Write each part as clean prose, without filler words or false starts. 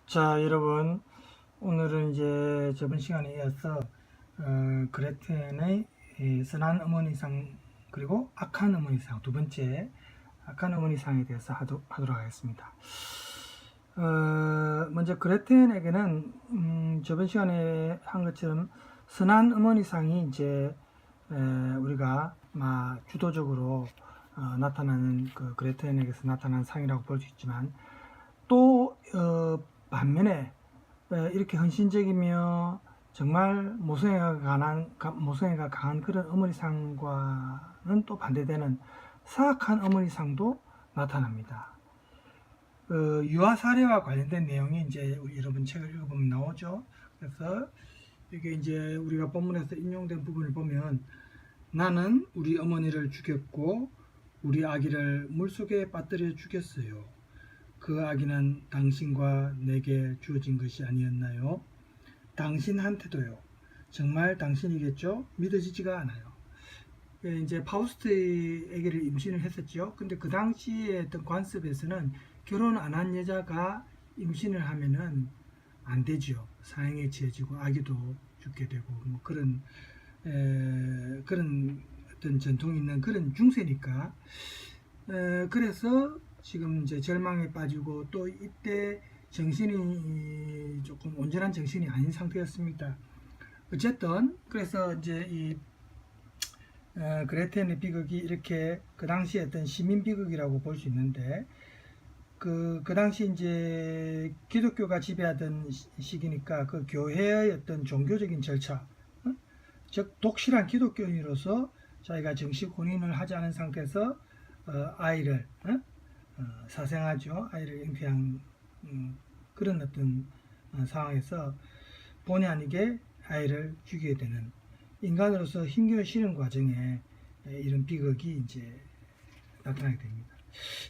자, 여러분, 오늘은 이제 저번 시간에 이어서 그레텐의 선한 어머니상 그리고 악한 어머니상, 두 번째 악한 어머니상에 대해서 하도록 하겠습니다. 먼저 그레텐에게는 저번 시간에 한 것처럼 선한 어머니상이 이제 우리가 주도적으로 나타나는 그레텐에게서 나타나는 상이라고 볼 수 있지만, 또 반면에 이렇게 헌신적이며 정말 모성애가 강한 그런 어머니상과는 또 반대되는 사악한 어머니상도 나타납니다. 유아 사례와 관련된 내용이 이제 여러분 책을 읽어보면 나오죠. 그래서 이게 이제 우리가 본문에서 인용된 부분을 보면, 나는 우리 어머니를 죽였고 우리 아기를 물속에 빠뜨려 죽였어요. 그 아기는 당신과 내게 주어진 것이 아니었나요? 당신한테도요. 정말 당신이겠죠? 믿어지지가 않아요. 이제 파우스트의 아기를 임신을 했었죠. 근데 그 당시에 어떤 관습에서는 결혼 안 한 여자가 임신을 하면은 안 되죠. 사형에 처해지고 아기도 죽게 되고 그런 어떤 전통이 있는 그런 중세니까. 그래서 지금 이제 절망에 빠지고, 또 이때 정신이 조금 온전한 정신이 아닌 상태였습니다. 어쨌든 그래서 이제 이 그레텐의 비극이 이렇게 그 당시에 어떤 시민 비극이라고 볼 수 있는데, 그 당시 이제 기독교가 지배하던 시기니까 그 교회의 어떤 종교적인 절차, 즉 독실한 기독교인으로서 자기가 정식 혼인을 하지 않은 상태에서 아이를 사생하죠. 아이를 잉태한 그런 어떤 상황에서 본의 아니게 아이를 죽이게 되는, 인간으로서 힘겨운 실현 과정에 이런 비극이 이제 나타나게 됩니다.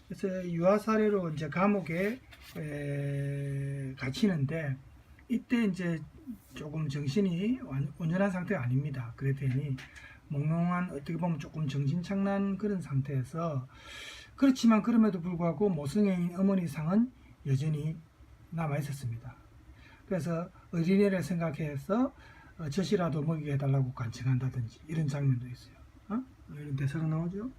그래서 유아 사례로 이제 감옥에 갇히는데, 이때 이제 조금 정신이 온전한 상태가 아닙니다. 그랬더니 몽롱한, 어떻게 보면 조금 정신착란 그런 상태에서, 그렇지만 그럼에도 불구하고 모성애인 어머니상은 여전히 남아 있었습니다. 그래서 어린애를 생각해서 젖이라도 먹이게 해달라고 간청한다든지 이런 장면도 있어요. 이런 대사가 나오죠.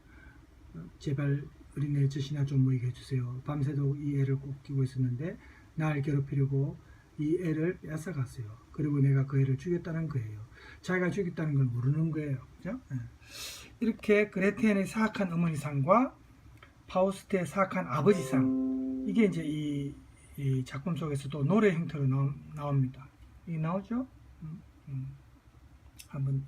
제발 어린애 젖이나 좀 먹이게 해주세요. 밤새도록 이 애를 꼭 끼고 있었는데 날 괴롭히려고 이 애를 뺏어갔어요. 그리고 내가 그 애를 죽였다는 거예요. 자기가 죽였다는 걸 모르는 거예요. 그죠? 이렇게 그레텐의 사악한 어머니상과 파우스트의 사악한 아버지상, 이게 이제 이 작품 속에서도 노래 형태로 나옵니다. 이게 나오죠? 한번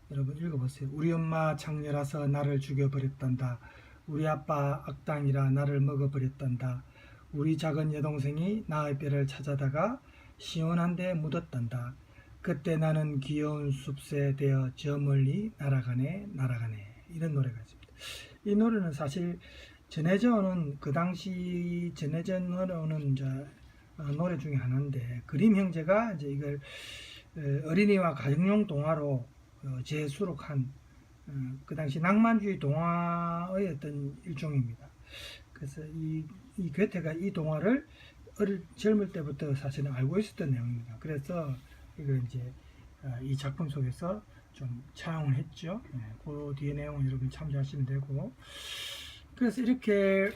여러분 읽어보세요. 우리 엄마 창녀라서 나를 죽여버렸단다. 우리 아빠 악당이라 나를 먹어버렸단다. 우리 작은 여동생이 나의 뼈를 찾아다가 시원한 데 묻었단다. 그때 나는 귀여운 숲새 되어 저 멀리 날아가네 날아가네. 이런 노래가 있습니다. 이 노래는 사실 전해져 오는, 그 당시 전해져 오는 노래 중에 하나인데, 그림 형제가 이제 이걸 어린이와 가정용 동화로 재수록한 그 당시 낭만주의 동화의 어떤 일종입니다. 그래서 이 괴테가 이 동화를 젊을 때부터 사실은 알고 있었던 내용입니다. 그래서 이걸 이제 이 작품 속에서 좀 차용을 했죠. 그 뒤에 내용은 여러분 참조하시면 되고, 그래서 이렇게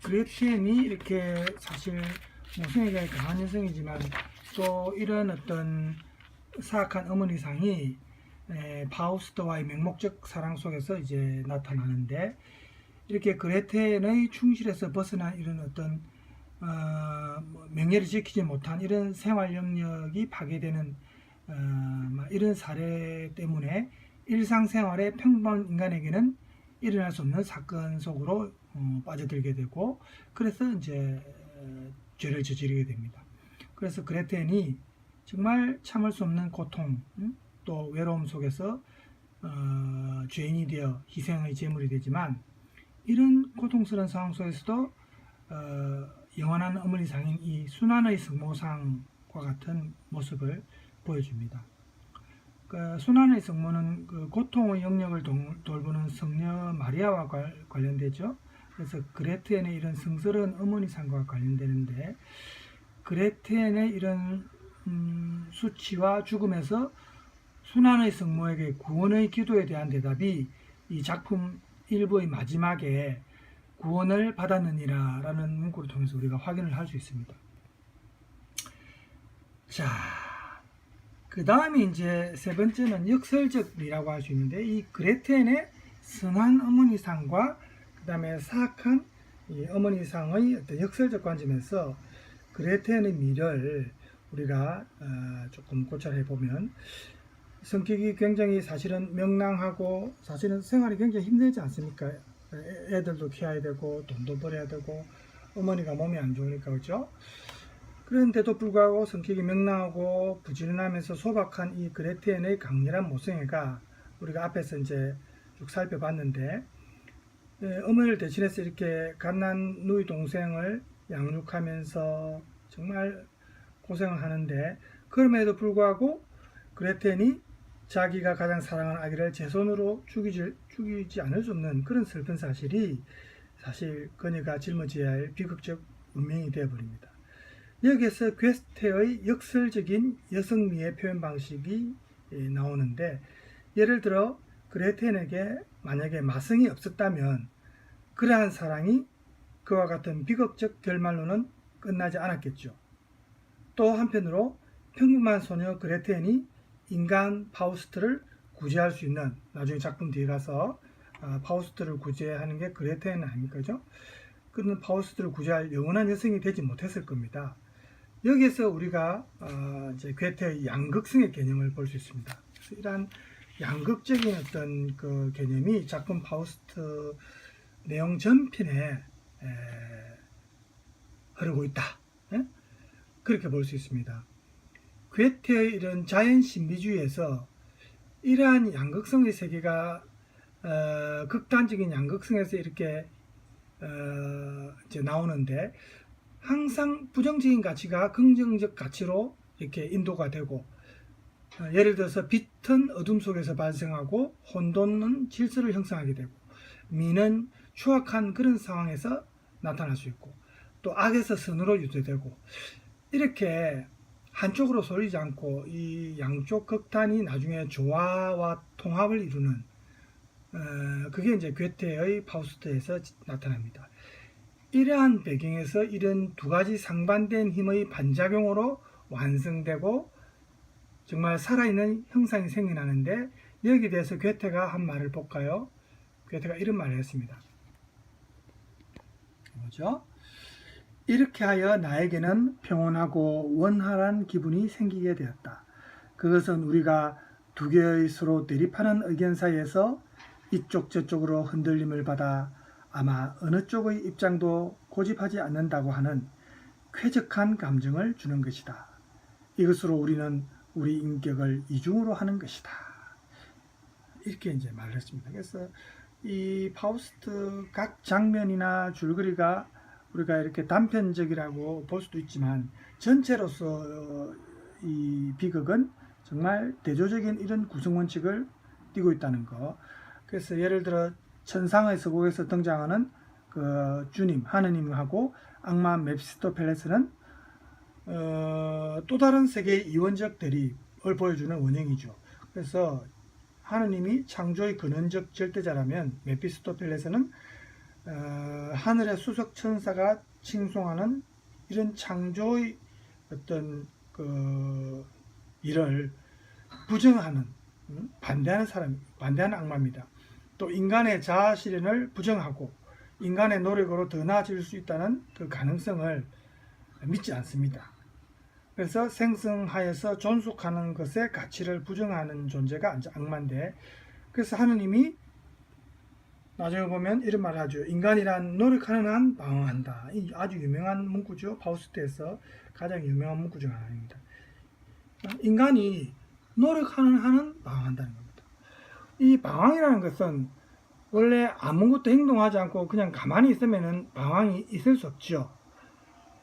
그레텐이 이렇게 사실 모성애가 강한 여성이지만, 또 이런 어떤 사악한 어머니상이 파우스트와의 맹목적 사랑 속에서 이제 나타나는데, 이렇게 그레텐의 충실에서 벗어난 이런 어떤 명예를 지키지 못한 이런 생활 영역이 파괴되는 이런 사례 때문에 일상생활의 평범한 인간에게는 일어날 수 없는 사건 속으로 빠져들게 되고, 그래서 이제 죄를 저지르게 됩니다. 그래서 그레텐이 정말 참을 수 없는 고통, 또 외로움 속에서 죄인이 되어 희생의 제물이 되지만, 이런 고통스러운 상황 속에서도 영원한 어머니상인 이 순환의 성모상과 같은 모습을 보여줍니다. 순환의 성모는 그 고통의 영역을 돌보는 성녀 마리아와 관련되죠. 그래서 그레텐의 이런 성스러운 어머니상과 관련되는데, 그레텐의 이런 수치와 죽음에서 순환의 성모에게 구원의 기도에 대한 대답이 이 작품 일부의 마지막에 구원을 받았느니라 라는 문구를 통해서 우리가 확인을 할 수 있습니다. 자, 그 다음에 이제 세 번째는 역설적이라고 할 수 있는데, 이 그레텐의 선한 어머니상과 그 다음에 사악한 이 어머니상의 어떤 역설적 관점에서 그레텐의 미를 우리가 조금 고찰해 보면, 성격이 굉장히 사실은 명랑하고 사실은 생활이 굉장히 힘들지 않습니까? 애들도 키워야 되고 돈도 벌어야 되고 어머니가 몸이 안 좋으니까, 그렇죠? 그런데도 불구하고 성격이 명랑하고 부지런하면서 소박한 이 그레텐의 강렬한 모성애가 우리가 앞에서 이제 쭉 살펴봤는데, 어머니를 대신해서 이렇게 갓난 누이 동생을 양육하면서 정말 고생을 하는데, 그럼에도 불구하고 그레텐이 자기가 가장 사랑하는 아기를 제 손으로 죽이지 않을 수 없는 그런 슬픈 사실이 사실 그녀가 짊어져야 할 비극적 운명이 되어버립니다. 여기에서 괴테의 역설적인 여성미의 표현 방식이 나오는데, 예를 들어 그레텐에게 만약에 마성이 없었다면 그러한 사랑이 그와 같은 비극적 결말로는 끝나지 않았겠죠. 또 한편으로 평범한 소녀 그레텐이 인간 파우스트를 구제할 수 있는, 나중에 작품 뒤에 가서 파우스트를 구제하는 게 그레텐 아닙니까? 그죠? 그런 파우스트를 구제할 영원한 여성이 되지 못했을 겁니다. 여기에서 우리가 이제 괴테의 양극성의 개념을 볼 수 있습니다. 그래서 이러한 양극적인 어떤 그 개념이 작품 파우스트 내용 전편에 흐르고 있다. 그렇게 볼 수 있습니다. 괴테의 이런 자연 신비주의에서 이러한 양극성의 세계가 극단적인 양극성에서 이렇게 이제 나오는데, 항상 부정적인 가치가 긍정적 가치로 이렇게 인도가 되고, 예를 들어서 빛은 어둠 속에서 발생하고 혼돈은 질서를 형성하게 되고, 미는 추악한 그런 상황에서 나타날 수 있고, 또 악에서 선으로 유도되고, 이렇게 한쪽으로 쏠리지 않고 이 양쪽 극단이 나중에 조화와 통합을 이루는, 그게 이제 괴테의 파우스트에서 나타납니다. 이러한 배경에서 이런 두 가지 상반된 힘의 반작용으로 완성되고 정말 살아있는 형상이 생겨나는데, 여기에 대해서 괴테가 한 말을 볼까요? 괴테가 이런 말을 했습니다. 뭐죠? 이렇게 하여 나에게는 평온하고 원활한 기분이 생기게 되었다. 그것은 우리가 두 개의 서로 대립하는 의견 사이에서 이쪽 저쪽으로 흔들림을 받아 아마 어느 쪽의 입장도 고집하지 않는다고 하는 쾌적한 감정을 주는 것이다. 이것으로 우리는 우리 인격을 이중으로 하는 것이다. 이렇게 이제 말을 했습니다. 그래서 이 파우스트 각 장면이나 줄거리가 우리가 이렇게 단편적이라고 볼 수도 있지만, 전체로서 이 비극은 정말 대조적인 이런 구성 원칙을 띠고 있다는 거. 그래서 예를 들어 천상의 서곡에서 등장하는 그 주님 하느님하고 악마 메피스토펠레스는 또 다른 세계의 이원적 대립을 보여주는 원형이죠. 그래서 하느님이 창조의 근원적 절대자라면, 메피스토펠레스는 하늘의 수석 천사가 칭송하는 이런 창조의 어떤 그 일을 부정하는, 반대하는 사람, 반대하는 악마입니다. 또 인간의 자아 실현을 부정하고 인간의 노력으로 더 나아질 수 있다는 그 가능성을 믿지 않습니다. 그래서 생성하여서 존속하는 것의 가치를 부정하는 존재가 악마인데, 그래서 하느님이 나중에 보면 이런 말을 하죠. 인간이란 노력하는 한 방황한다. 이 아주 유명한 문구죠. 파우스트에서 가장 유명한 문구 중 하나입니다. 인간이 노력하는 한은 방황한다는 겁니다. 이 방황이라는 것은 원래 아무것도 행동하지 않고 그냥 가만히 있으면 방황이 있을 수 없죠.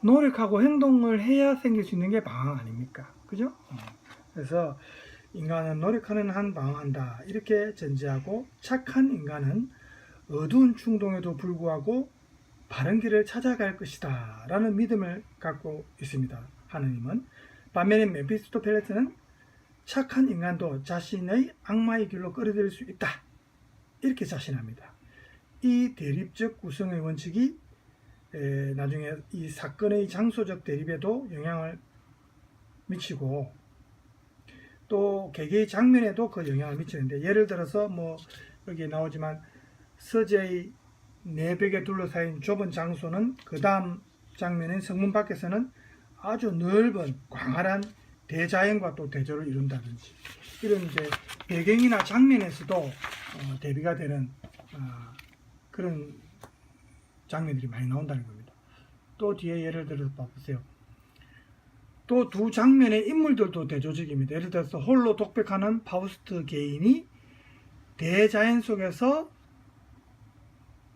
노력하고 행동을 해야 생길 수 있는 게 방황 아닙니까? 그죠? 그래서 인간은 노력하는 한 방황한다. 이렇게 전제하고, 착한 인간은 어두운 충동에도 불구하고 바른 길을 찾아갈 것이다 라는 믿음을 갖고 있습니다. 하느님은. 반면에 메피스토펠레스는 착한 인간도 자신의 악마의 길로 끌어들일 수 있다 이렇게 자신합니다. 이 대립적 구성의 원칙이 나중에 이 사건의 장소적 대립에도 영향을 미치고 또 개개의 장면에도 그 영향을 미치는데, 예를 들어서 뭐 여기 나오지만 서재의 내벽에 둘러싸인 좁은 장소는 그 다음 장면인 성문 밖에서는 아주 넓은 광활한 대자연과 또 대조를 이룬다든지, 이런 이제 배경이나 장면에서도 대비가 되는 그런 장면들이 많이 나온다는 겁니다. 또 뒤에 예를 들어서 봐보세요. 또 두 장면의 인물들도 대조적입니다. 예를 들어서 홀로 독백하는 파우스트 개인이 대자연 속에서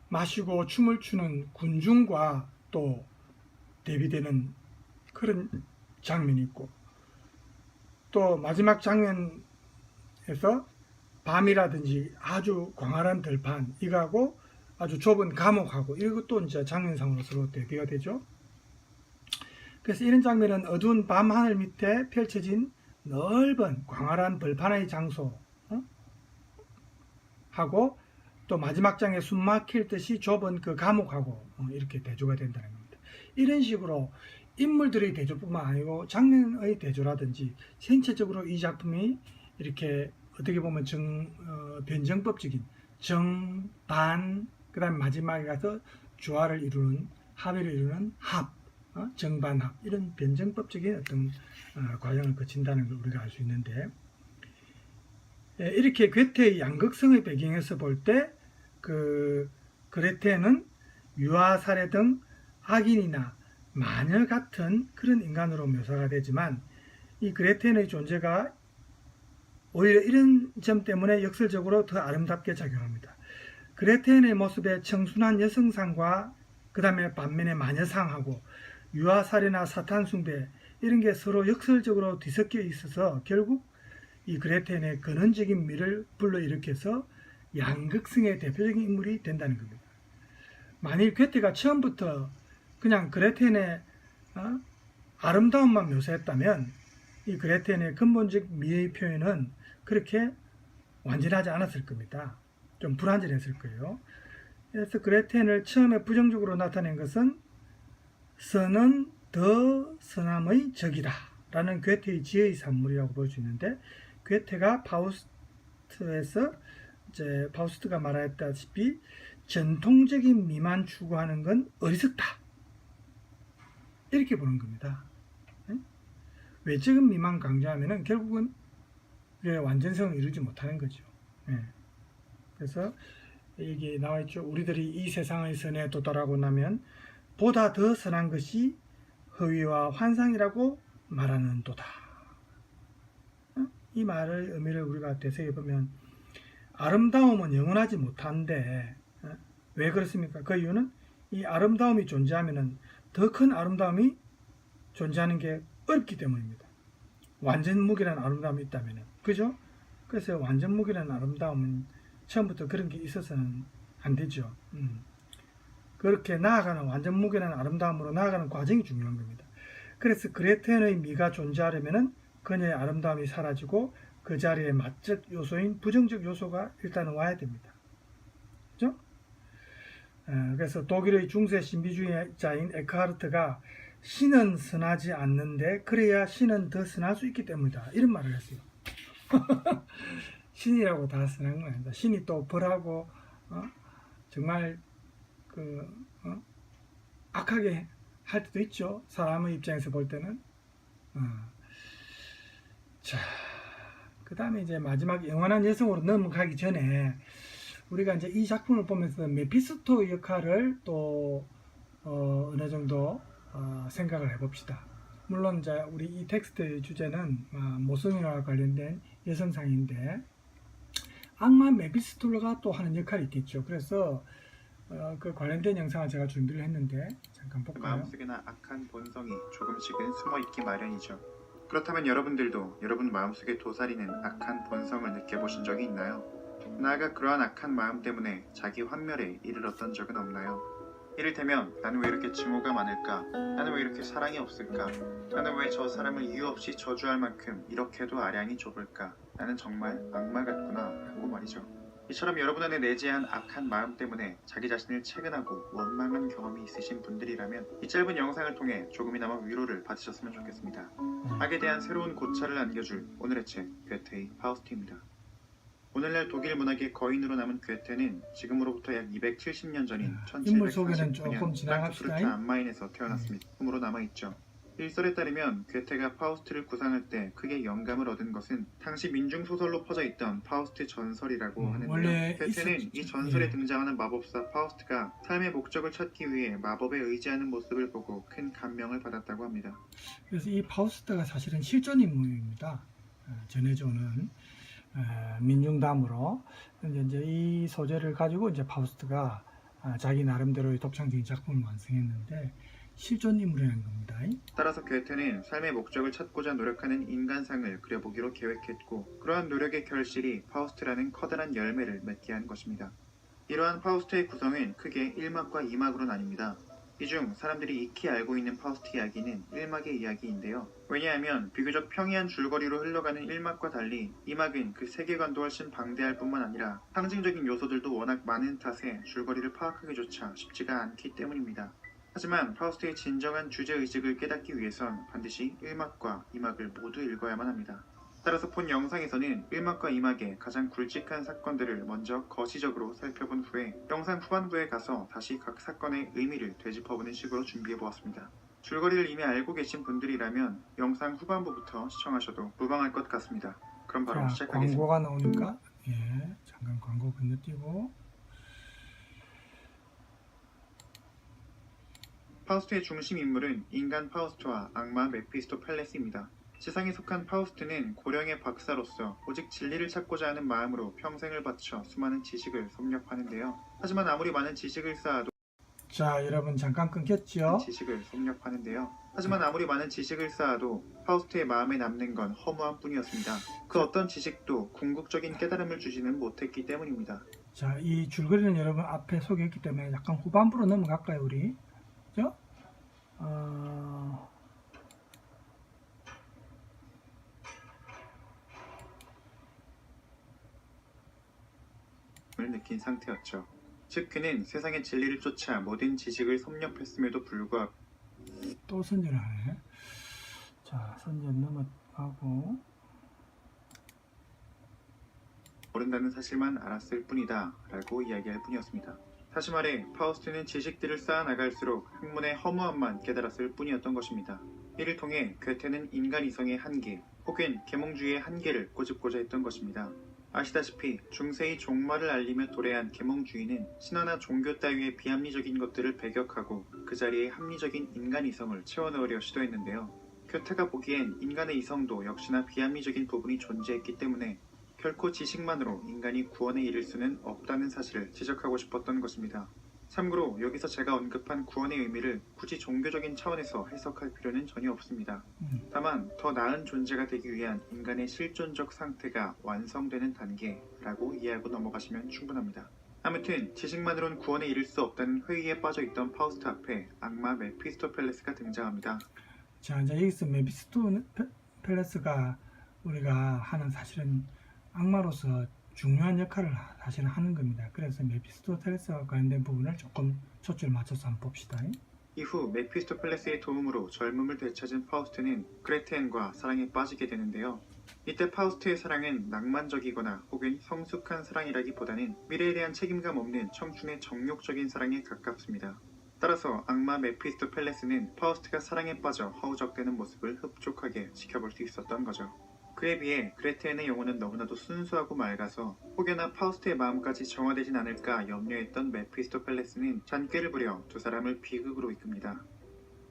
마시고 춤을 추는 군중과 또 대비되는 그런 장면이 있고, 또 마지막 장면에서 밤이라든지 아주 광활한 들판 이거하고 아주 좁은 감옥하고 이것도 이제 장면상으로 서로 대비가 되죠. 그래서 이런 장면은 어두운 밤 하늘 밑에 펼쳐진 넓은 광활한 벌판의 장소 하고 또 마지막 장에 숨 막힐 듯이 좁은 그 감옥하고 이렇게 대조가 된다는 겁니다. 이런 식으로 인물들의 대조뿐만 아니고 장면의 대조라든지 전체적으로 이 작품이 이렇게 어떻게 보면 변정법적인 정, 반, 그 다음에 마지막에 가서 조화를 이루는, 합의를 이루는 합, 정반합, 이런 변정법적인 어떤 과정을 거친다는 걸 우리가 알 수 있는데, 이렇게 괴테의 양극성의 배경에서 볼 때 그 그레테는 유아 살해 등 악인이나 마녀 같은 그런 인간으로 묘사가 되지만, 이 그레테의 존재가 오히려 이런 점 때문에 역설적으로 더 아름답게 작용합니다. 그레테의 모습에 청순한 여성상과 그 다음에 반면에 마녀상하고 유아살이나 사탄숭배 이런 게 서로 역설적으로 뒤섞여 있어서 결국 이 그레텐의 근원적인 미를 불러일으켜서 양극성의 대표적인 인물이 된다는 겁니다. 만일 괴테가 처음부터 그냥 그레텐의 아름다움만 묘사했다면 이 그레텐의 근본적 미의 표현은 그렇게 완전하지 않았을 겁니다. 좀 불완전했을 거예요. 그래서 그레텐을 처음에 부정적으로 나타낸 것은 선은 더 선함의 적이다 라는 괴테의 지혜의 산물이라고 볼 수 있는데, 괴테가 파우스트에서 이제 파우스트가 말하였다시피 전통적인 미만 추구하는 건 어리석다 이렇게 보는 겁니다. 외적인 미만 강조하면은 결국은 완전성을 이루지 못하는 거죠. 그래서 이게 나와 있죠. 우리들이 이 세상의 선에 도달하고 나면 보다 더 선한 것이 허위와 환상이라고 말하는도다. 이 말의 의미를 우리가 되새겨보면 아름다움은 영원하지 못한데 왜 그렇습니까? 그 이유는 이 아름다움이 존재하면 더 큰 아름다움이 존재하는 게 어렵기 때문입니다. 완전무결한 아름다움이 있다면, 그죠? 그래서 완전무결한 아름다움은 처음부터 그런 게 있어서는 안 되죠. 그렇게 나아가는 완전무결한 아름다움으로 나아가는 과정이 중요한 겁니다. 그래서 그레텐의 미가 존재하려면 그녀의 아름다움이 사라지고 그 자리에 마적 요소인 부정적 요소가 일단은 와야 됩니다. 그죠? 그래서 독일의 중세 신비주의자인 에크하르트가 신은 선하지 않는데 그래야 신은 더 선할 수 있기 때문이다 이런 말을 했어요. 신이라고 다 선한 건 아니다. 신이 또 벌하고 정말 악하게 할 때도 있죠. 사람의 입장에서 볼 때는. 자, 그 다음에 이제 마지막 영원한 여성으로 넘어가기 전에 우리가 이제 이 작품을 보면서 메피스토 역할을 또 어느 정도 생각을 해봅시다. 물론 이제 우리 이 텍스트의 주제는 모성애와 관련된 여성상인데 악마 메피스토가 또 하는 역할이 있겠죠. 그래서 그 관련된 영상을 제가 준비를 했는데 잠깐 볼까요? 마음속에나 악한 본성이 조금씩은 숨어있기 마련이죠. 그렇다면 여러분들도 여러분 마음속에 도사리는 악한 본성을 느껴보신 적이 있나요? 나아가 그러한 악한 마음 때문에 자기 환멸에 이르렀던 적은 없나요? 이를테면 나는 왜 이렇게 증오가 많을까? 나는 왜 이렇게 사랑이 없을까? 나는 왜 저 사람을 이유 없이 저주할 만큼 이렇게도 아량이 좁을까? 나는 정말 악마 같구나 라고 말이죠. 이처럼 여러분 안에 내재한 악한 마음 때문에 자기 자신을 채근하고 원망한 경험이 있으신 분들이라면 이 짧은 영상을 통해 조금이나마 위로를 받으셨으면 좋겠습니다. 악에 대한 새로운 고찰을 안겨줄 오늘의 책 괴테의 파우스트입니다. 오늘날 독일 문학의 거인으로 남은 괴테는 지금으로부터 약 270년 전인 인물 소개는 1749년 조금 지나갑시다. 프랑크푸르트 암마인에서 태어났습니다. 품으로 남아있죠. 일설에 따르면 괴테가 파우스트를 구상할 때 크게 영감을 얻은 것은 당시 민중소설로 퍼져 있던 파우스트 전설이라고 하는데요. 원래 괴테는 이 전설에 등장하는 마법사 파우스트가 삶의 목적을 찾기 위해 마법에 의지하는 모습을 보고 큰 감명을 받았다고 합니다. 그래서 이 파우스트가 사실은 실존 인물입니다. 전해져오는 민중담으로 이제 이 소재를 가지고 이제 파우스트가 자기 나름대로의 독창적인 작품을 완성했는데 실존 인물이라는 겁니다. 따라서 괴테는 삶의 목적을 찾고자 노력하는 인간상을 그려보기로 계획했고 그러한 노력의 결실이 파우스트라는 커다란 열매를 맺게 한 것입니다. 이러한 파우스트의 구성은 크게 1막과 2막으로 나뉩니다. 이 중 사람들이 익히 알고 있는 파우스트 이야기는 1막의 이야기인데요. 왜냐하면 비교적 평이한 줄거리로 흘러가는 1막과 달리 2막은 그 세계관도 훨씬 방대할 뿐만 아니라 상징적인 요소들도 워낙 많은 탓에 줄거리를 파악하기조차 쉽지가 않기 때문입니다. 하지만 파우스트의 진정한 주제의식을 깨닫기 위해선 반드시 1막과 2막을 모두 읽어야만 합니다. 따라서 본 영상에서는 1막과 2막의 가장 굵직한 사건들을 먼저 거시적으로 살펴본 후에 영상 후반부에 가서 다시 각 사건의 의미를 되짚어보는 식으로 준비해보았습니다. 줄거리를 이미 알고 계신 분들이라면 영상 후반부부터 시청하셔도 무방할 것 같습니다. 그럼 바로 시작하겠습니다. 광고가 나오니까 잠깐 광고 건너뛰고 파우스트의 중심 인물은 인간 파우스트와 악마 메피스토펠레스입니다. 지상에 속한 파우스트는 고령의 박사로서 오직 진리를 찾고자 하는 마음으로 평생을 바쳐 수많은 지식을 섭렵하는데요. 하지만 아무리 많은 지식을 쌓아도 여러분 잠깐 끊겼죠? 아무리 많은 지식을 쌓아도 파우스트의 마음에 남는 건 허무한 뿐이었습니다. 그 어떤 지식도 궁극적인 깨달음을 주지는 못했기 때문입니다. 이 줄거리는 여러분 앞에 소개했기 때문에 약간 후반부로 넘어갈까요, 우리? 그죠? 을 느낀 상태였죠. 즉 그는 세상의 진리를 쫓아 모든 지식을 섭렵했음에도 불구하고 또 선전을 하네. 선전 넘어가고 모른다는 사실만 알았을 뿐이다 라고 이야기할 뿐이었습니다. 다시 말해 파우스트는 지식들을 쌓아나갈수록 학문의 허무함만 깨달았을 뿐이었던 것입니다. 이를 통해 괴테는 인간 이성의 한계 혹은 계몽주의의 한계를 꼬집고자 했던 것입니다. 아시다시피 중세의 종말을 알리며 도래한 계몽주의는 신화나 종교 따위의 비합리적인 것들을 배격하고 그 자리에 합리적인 인간 이성을 채워넣으려 시도했는데요. 괴테가 보기엔 인간의 이성도 역시나 비합리적인 부분이 존재했기 때문에 결코 지식만으로 인간이 구원에 이를 수는 없다는 사실을 지적하고 싶었던 것입니다. 참고로 여기서 제가 언급한 구원의 의미를 굳이 종교적인 차원에서 해석할 필요는 전혀 없습니다. 다만 더 나은 존재가 되기 위한 인간의 실존적 상태가 완성되는 단계라고 이해하고 넘어가시면 충분합니다. 아무튼 지식만으론 구원에 이를 수 없다는 회의에 빠져있던 파우스트 앞에 악마 메피스토펠레스가 등장합니다. 이제 여기서 메피스토펠레스가 우리가 하는 사실은 악마로서 중요한 역할을 사실 하는 겁니다. 그래서 메피스토펠레스와 관련된 부분을 조금 초점을 맞춰서 한번 봅시다. 이후 메피스토펠레스의 도움으로 젊음을 되찾은 파우스트는 그레텐과 사랑에 빠지게 되는데요. 이때 파우스트의 사랑은 낭만적이거나 혹은 성숙한 사랑이라기보다는 미래에 대한 책임감 없는 청춘의 정욕적인 사랑에 가깝습니다. 따라서 악마 메피스토펠레스는 파우스트가 사랑에 빠져 허우적대는 모습을 흡족하게 지켜볼 수 있었던 거죠. 그에 비해 그레텐의 영혼은 너무나도 순수하고 맑아서 혹여나 파우스트의 마음까지 정화되진 않을까 염려했던 메피스토펠레스는 잔꾀를 부려 두 사람을 비극으로 이끕니다.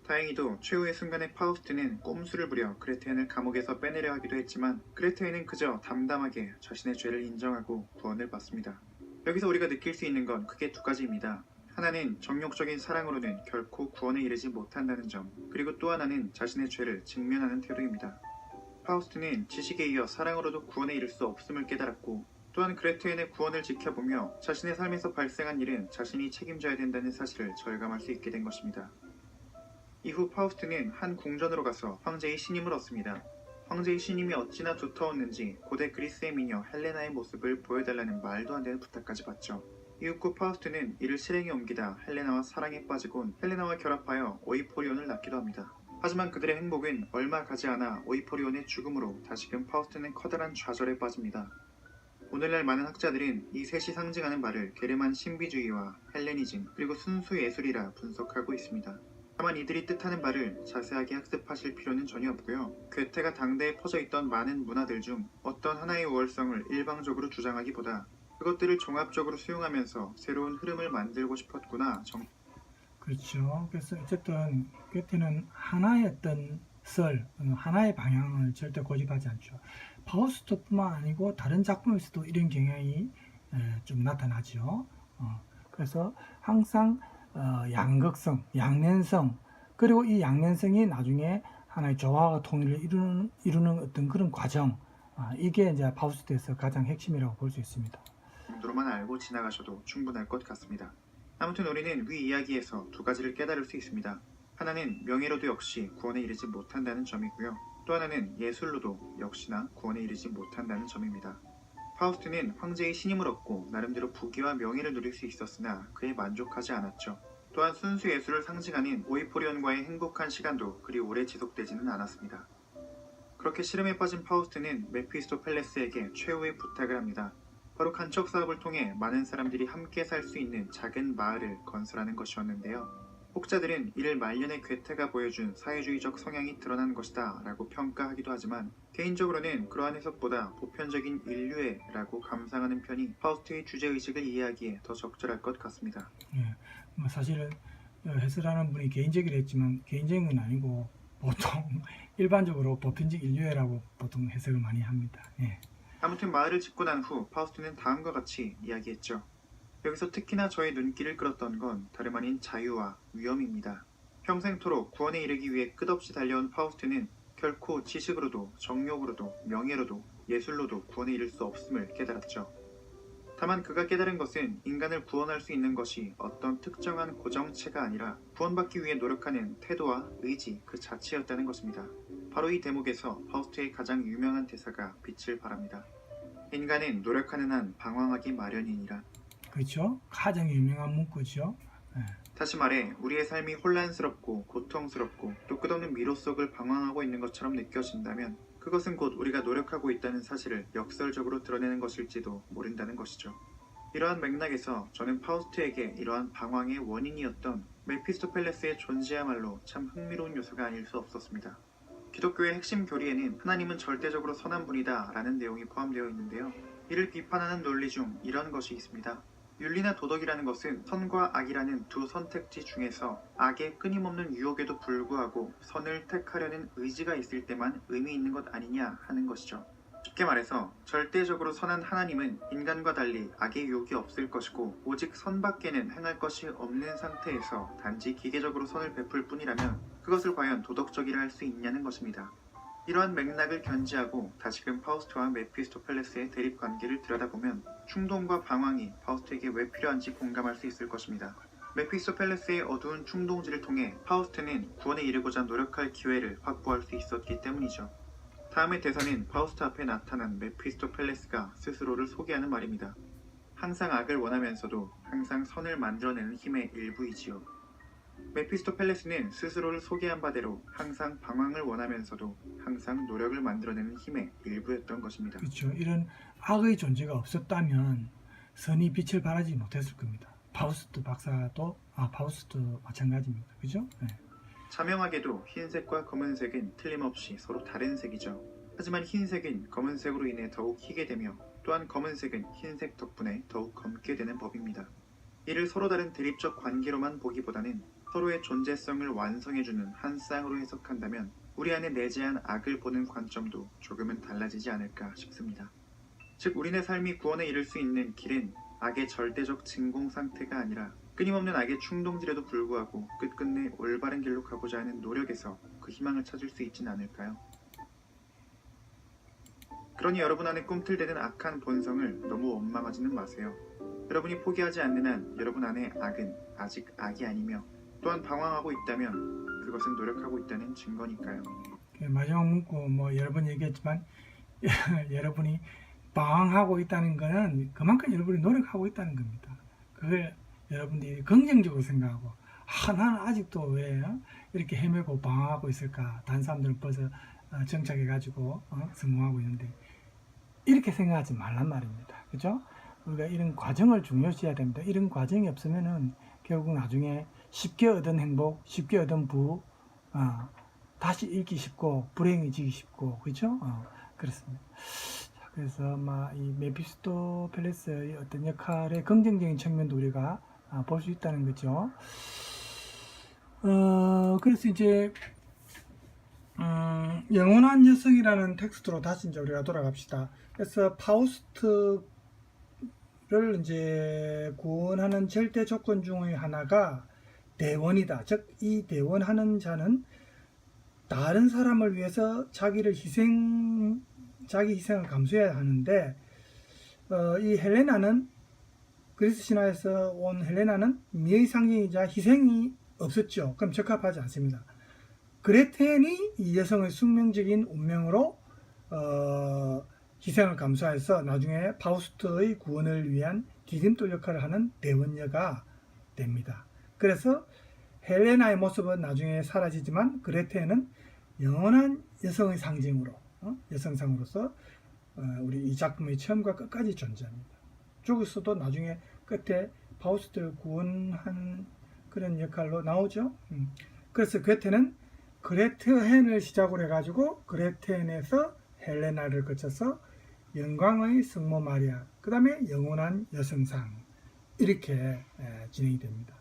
다행히도 최후의 순간에 파우스트는 꼼수를 부려 그레텐을 감옥에서 빼내려 하기도 했지만 그레텐은 그저 담담하게 자신의 죄를 인정하고 구원을 받습니다. 여기서 우리가 느낄 수 있는 건 크게 두 가지입니다. 하나는 정욕적인 사랑으로는 결코 구원에 이르지 못한다는 점, 그리고 또 하나는 자신의 죄를 직면하는 태도입니다. 파우스트는 지식에 이어 사랑으로도 구원에 이를 수 없음을 깨달았고 또한 그레테의 구원을 지켜보며 자신의 삶에서 발생한 일은 자신이 책임져야 된다는 사실을 절감할 수 있게 된 것입니다. 이후 파우스트는 한 궁전으로 가서 황제의 신임을 얻습니다. 황제의 신임이 어찌나 두터웠는지 고대 그리스의 미녀 헬레나의 모습을 보여달라는 말도 안 되는 부탁까지 받죠. 이윽고 파우스트는 이를 실행에 옮기다 헬레나와 사랑에 빠지곤 헬레나와 결합하여 오이포리온을 낳기도 합니다. 하지만 그들의 행복은 얼마 가지 않아 오이포리온의 죽음으로 다시금 파우스트는 커다란 좌절에 빠집니다. 오늘날 많은 학자들은 이 셋이 상징하는 바를 게르만 신비주의와 헬레니즘 그리고 순수 예술이라 분석하고 있습니다. 다만 이들이 뜻하는 바를 자세하게 학습하실 필요는 전혀 없고요. 괴테가 당대에 퍼져있던 많은 문화들 중 어떤 하나의 우월성을 일방적으로 주장하기보다 그것들을 종합적으로 수용하면서 새로운 흐름을 만들고 싶었구나. 그렇죠. 그래서 어쨌든 괴테는 하나의 어떤 썰, 하나의 방향을 절대 고집하지 않죠. 파우스트뿐만 아니고 다른 작품에서도 이런 경향이 좀 나타나죠. 그래서 항상 양극성, 양면성, 그리고 이 양면성이 나중에 하나의 조화와 통일을 이루는 어떤 그런 과정, 이게 이제 파우스트에서 가장 핵심이라고 볼 수 있습니다. 정도로만 알고 지나가셔도 충분할 것 같습니다. 아무튼 우리는 위 이야기에서 두 가지를 깨달을 수 있습니다. 하나는 명예로도 역시 구원에 이르지 못한다는 점이고요. 또 하나는 예술로도 역시나 구원에 이르지 못한다는 점입니다. 파우스트는 황제의 신임을 얻고 나름대로 부귀와 명예를 누릴 수 있었으나 그에 만족하지 않았죠. 또한 순수 예술을 상징하는 오이포리온과의 행복한 시간도 그리 오래 지속되지는 않았습니다. 그렇게 시름에 빠진 파우스트는 메피스토펠레스에게 최후의 부탁을 합니다. 바로 간척 사업을 통해 많은 사람들이 함께 살 수 있는 작은 마을을 건설하는 것이었는데요. 혹자들은 이를 말년의 괴테가 보여준 사회주의적 성향이 드러난 것이다 라고 평가하기도 하지만 개인적으로는 그러한 해석보다 보편적인 인류애라고 감상하는 편이 파우스트의 주제의식을 이해하기에 더 적절할 것 같습니다. 사실은 해설하는 분이 개인적이라 했지만 개인적인 건 아니고 보통 일반적으로 보편적 인류애라고 보통 해석을 많이 합니다. 아무튼 마을을 짓고 난 후 파우스트는 다음과 같이 이야기했죠. 여기서 특히나 저의 눈길을 끌었던 건 다름 아닌 자유와 위엄입니다. 평생토록 구원에 이르기 위해 끝없이 달려온 파우스트는 결코 지식으로도 정욕으로도 명예로도 예술로도 구원에 이를 수 없음을 깨달았죠. 다만 그가 깨달은 것은 인간을 구원할 수 있는 것이 어떤 특정한 고정체가 아니라 구원받기 위해 노력하는 태도와 의지 그 자체였다는 것입니다. 바로 이 대목에서 파우스트의 가장 유명한 대사가 빛을 발합니다. 인간은 노력하는 한 방황하기 마련이니라. 그렇죠? 가장 유명한 문구죠. 다시 말해 우리의 삶이 혼란스럽고 고통스럽고 또 끝없는 미로 속을 방황하고 있는 것처럼 느껴진다면 그것은 곧 우리가 노력하고 있다는 사실을 역설적으로 드러내는 것일지도 모른다는 것이죠. 이러한 맥락에서 저는 파우스트에게 이러한 방황의 원인이었던 메피스토펠레스의 존재야말로 참 흥미로운 요소가 아닐 수 없었습니다. 기독교의 핵심 교리에는 하나님은 절대적으로 선한 분이다 라는 내용이 포함되어 있는데요. 이를 비판하는 논리 중 이런 것이 있습니다. 윤리나 도덕이라는 것은 선과 악이라는 두 선택지 중에서 악의 끊임없는 유혹에도 불구하고 선을 택하려는 의지가 있을 때만 의미 있는 것 아니냐 하는 것이죠. 쉽게 말해서 절대적으로 선한 하나님은 인간과 달리 악의 유혹이 없을 것이고 오직 선밖에는 행할 것이 없는 상태에서 단지 기계적으로 선을 베풀 뿐이라면 그것을 과연 도덕적이라 할 수 있냐는 것입니다. 이러한 맥락을 견지하고 다시금 파우스트와 메피스토펠레스의 대립관계를 들여다보면 충동과 방황이 파우스트에게 왜 필요한지 공감할 수 있을 것입니다. 메피스토펠레스의 어두운 충동지를 통해 파우스트는 구원에 이르고자 노력할 기회를 확보할 수 있었기 때문이죠. 다음의 대사는 파우스트 앞에 나타난 메피스토펠레스가 스스로를 소개하는 말입니다. 항상 악을 원하면서도 항상 선을 만들어내는 힘의 일부이지요. 메피스토펠레스는 스스로를 소개한 바대로 항상 방황을 원하면서도 항상 노력을 만들어내는 힘의 일부였던 것입니다. 그렇죠. 이런 악의 존재가 없었다면 선이 빛을 발하지 못했을 겁니다. 파우스트 박사도 파우스트 마찬가지입니다. 그죠? 자명하게도 흰색과 검은색은 틀림없이 서로 다른 색이죠. 하지만 흰색은 검은색으로 인해 더욱 희게 되며 또한 검은색은 흰색 덕분에 더욱 검게 되는 법입니다. 이를 서로 다른 대립적 관계로만 보기보다는 서로의 존재성을 완성해주는 한 쌍으로 해석한다면 우리 안에 내재한 악을 보는 관점도 조금은 달라지지 않을까 싶습니다. 즉 우리네 삶이 구원에 이를 수 있는 길은 악의 절대적 진공 상태가 아니라 끊임없는 악의 충동질에도 불구하고 끝끝내 올바른 길로 가고자 하는 노력에서 그 희망을 찾을 수 있지는 않을까요? 그러니 여러분 안에 꿈틀대는 악한 본성을 너무 원망하지는 마세요. 여러분이 포기하지 않는 한 여러분 안에 악은 아직 악이 아니며 또한 방황하고 있다면 그것은 노력하고 있다는 증거니까요. 마지막 문구 뭐 여러 번 얘기했지만 여러분이 방황하고 있다는 것은 그만큼 여러분이 노력하고 있다는 겁니다. 그걸 여러분들이 긍정적으로 생각하고 나는 아직도 왜 이렇게 헤매고 방황하고 있을까? 다른 사람들은 벌써 정착해가지고 성공하고 있는데 이렇게 생각하지 말란 말입니다. 그죠? 우리가 이런 과정을 중요시해야 됩니다. 이런 과정이 없으면은 결국 나중에 쉽게 얻은 행복, 쉽게 얻은 부, 다시 잃기 쉽고 불행해지기 쉽고, 그죠? 그렇습니다. 자, 그래서 이 메피스토펠레스의 어떤 역할의 긍정적인 측면도 우리가 볼 수 있다는 거죠. 그래서 이제 영원한 녀석이라는 텍스트로 다시 이제 우리가 돌아갑시다. 그래서 파우스트를 이제 구원하는 절대 조건 중의 하나가 대원이다. 즉, 이 대원하는 자는 다른 사람을 위해서 자기 희생을 감수해야 하는데, 이 헬레나는 그리스 신화에서 온 헬레나는 미의 상징이자 희생이 없었죠. 그럼 적합하지 않습니다. 그레텐이 이 여성의 숙명적인 운명으로 희생을 감수해서 나중에 파우스트의 구원을 위한 디딤돌 역할을 하는 대원녀가 됩니다. 그래서 헬레나의 모습은 나중에 사라지지만 그레텐은 영원한 여성의 상징으로 여성상으로서 우리 이 작품의 처음과 끝까지 존재합니다. 저기서도 나중에 끝에 파우스트를 구원한 그런 역할로 나오죠. 그래서 괴테는 그레텐을 시작으로 해가지고 그레텐에서 헬레나를 거쳐서 영광의 성모 마리아, 그 다음에 영원한 여성상, 이렇게 진행이 됩니다.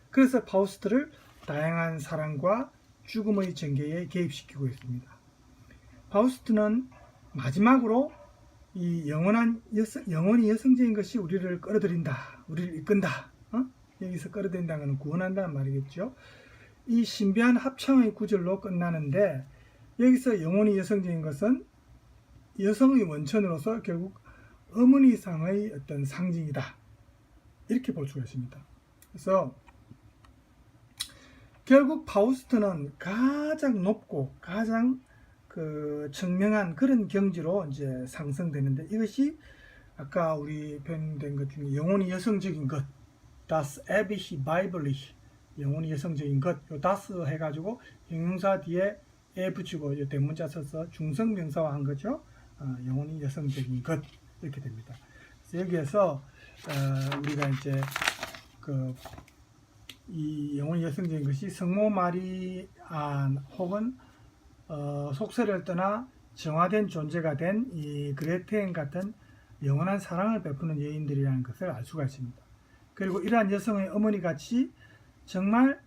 그래서 파우스트를 다양한 사랑과 죽음의 전개에 개입시키고 있습니다. 파우스트는 마지막으로 이 영원히 여성적인 것이 우리를 끌어들인다, 우리를 이끈다, 여기서 끌어들인다는 것은 구원한다는 말이겠죠. 이 신비한 합창의 구절로 끝나는데, 여기서 영혼이 여성적인 것은 여성의 원천으로서 결국 어머니상의 어떤 상징이다, 이렇게 볼 수가 있습니다. 그래서 결국 파우스트는 가장 높고 가장 청명한 그런 경지로 이제 상승되는데, 이것이 아까 우리 표현된 것 중에 영혼이 여성적인 것, das ewige weiblich, 영혼이 여성적인 것, 요 das 해가지고 형용사 뒤에 에 붙이고 대문자 써서 중성명사화 한 거죠. 영혼이 여성적인 것, 이렇게 됩니다. 그래서 여기에서 우리가 이제 이 영혼이 여성적인 것이 성모 마리아 혹은 속세를 떠나 정화된 존재가 된 이 그레텐 같은 영원한 사랑을 베푸는 여인들이라는 것을 알 수가 있습니다. 그리고 이러한 여성의 어머니같이 정말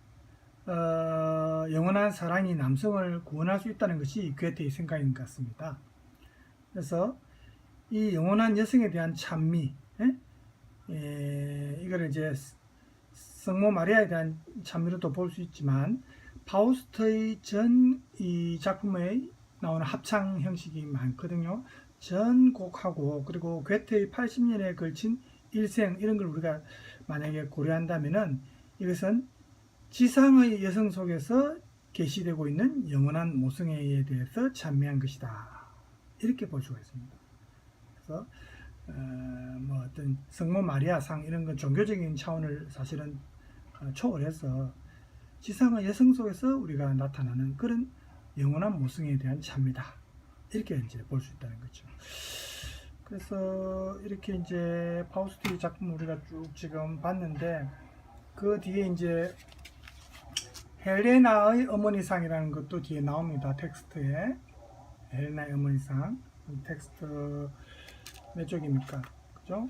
영원한 사랑이 남성을 구원할 수 있다는 것이 괴테의 생각인 것 같습니다. 그래서 이 영원한 여성에 대한 찬미, 이거를 이제 성모 마리아에 대한 찬미로도 볼 수 있지만, 파우스트의 전 이 작품에 나오는 합창 형식이 많거든요. 전 곡하고 그리고 괴테의 80년에 걸친 일생, 이런 걸 우리가 만약에 고려한다면은 이것은 지상의 여성 속에서 계시되고 있는 영원한 모성애에 대해서 찬미한 것이다, 이렇게 볼 수가 있습니다. 그래서 어떤 성모 마리아상 이런 건 종교적인 차원을 사실은 초월해서 지상의 여성 속에서 우리가 나타나는 그런 영원한 모성애에 대한 찬미다, 이렇게 이제 볼 수 있다는 거죠. 그래서 이렇게 이제 파우스트의 작품 우리가 쭉 지금 봤는데, 그 뒤에 이제 헬레나의 어머니상이라는 것도 뒤에 나옵니다. 텍스트에 헬레나의 어머니상, 텍스트 몇 쪽입니까? 그죠?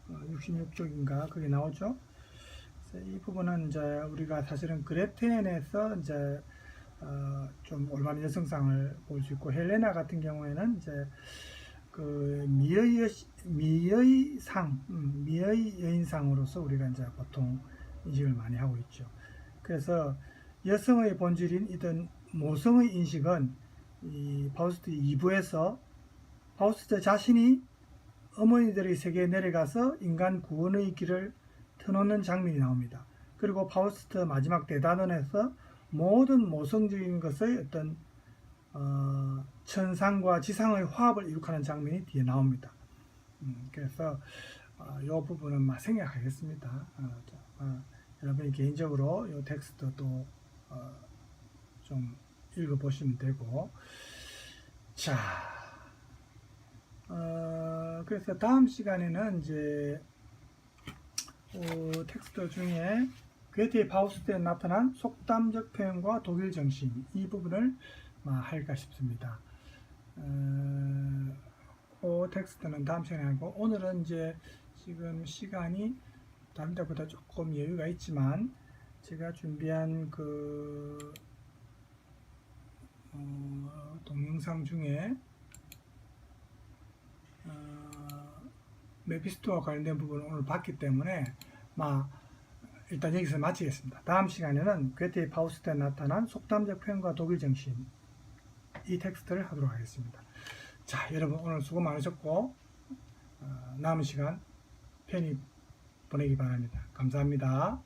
66쪽인가 그게 나오죠. 그래서 이 부분은 이제 우리가 사실은 그레텐에서 이제 좀 올바른 여성상을 볼 수 있고, 헬레나 같은 경우에는 이제 그 미의 여인상으로서 우리가 이제 보통 인식을 많이 하고 있죠. 그래서 여성의 본질인 이런 모성의 인식은 이 파우스트 2부에서 파우스트 자신이 어머니들의 세계에 내려가서 인간 구원의 길을 터놓는 장면이 나옵니다. 그리고 파우스트 마지막 대단원에서 모든 모성적인 것의 어떤 천상과 지상의 화합을 이룩하는 장면이 뒤에 나옵니다. 그래서 이 부분은 막 생략하겠습니다. 여러분이 개인적으로 이 텍스트도 좀 읽어보시면 되고, 자, 그래서 다음 시간에는 이제 텍스트 중에 괴테의 파우스트에 나타난 속담적 표현과 독일 정신, 이 부분을 할까 싶습니다. 텍스트는 다음 시간에 하고, 오늘은 이제 지금 시간이 다른 때보다 조금 여유가 있지만 제가 준비한 그 동영상 중에 메피스토와 관련된 부분을 오늘 봤기 때문에 일단 여기서 마치겠습니다. 다음 시간에는 괴테의 파우스트에 나타난 속담적 표현과 독일 정신, 이 텍스트를 하도록 하겠습니다. 자, 여러분 오늘 수고 많으셨고 남은 시간 편히 보내기 바랍니다. 감사합니다.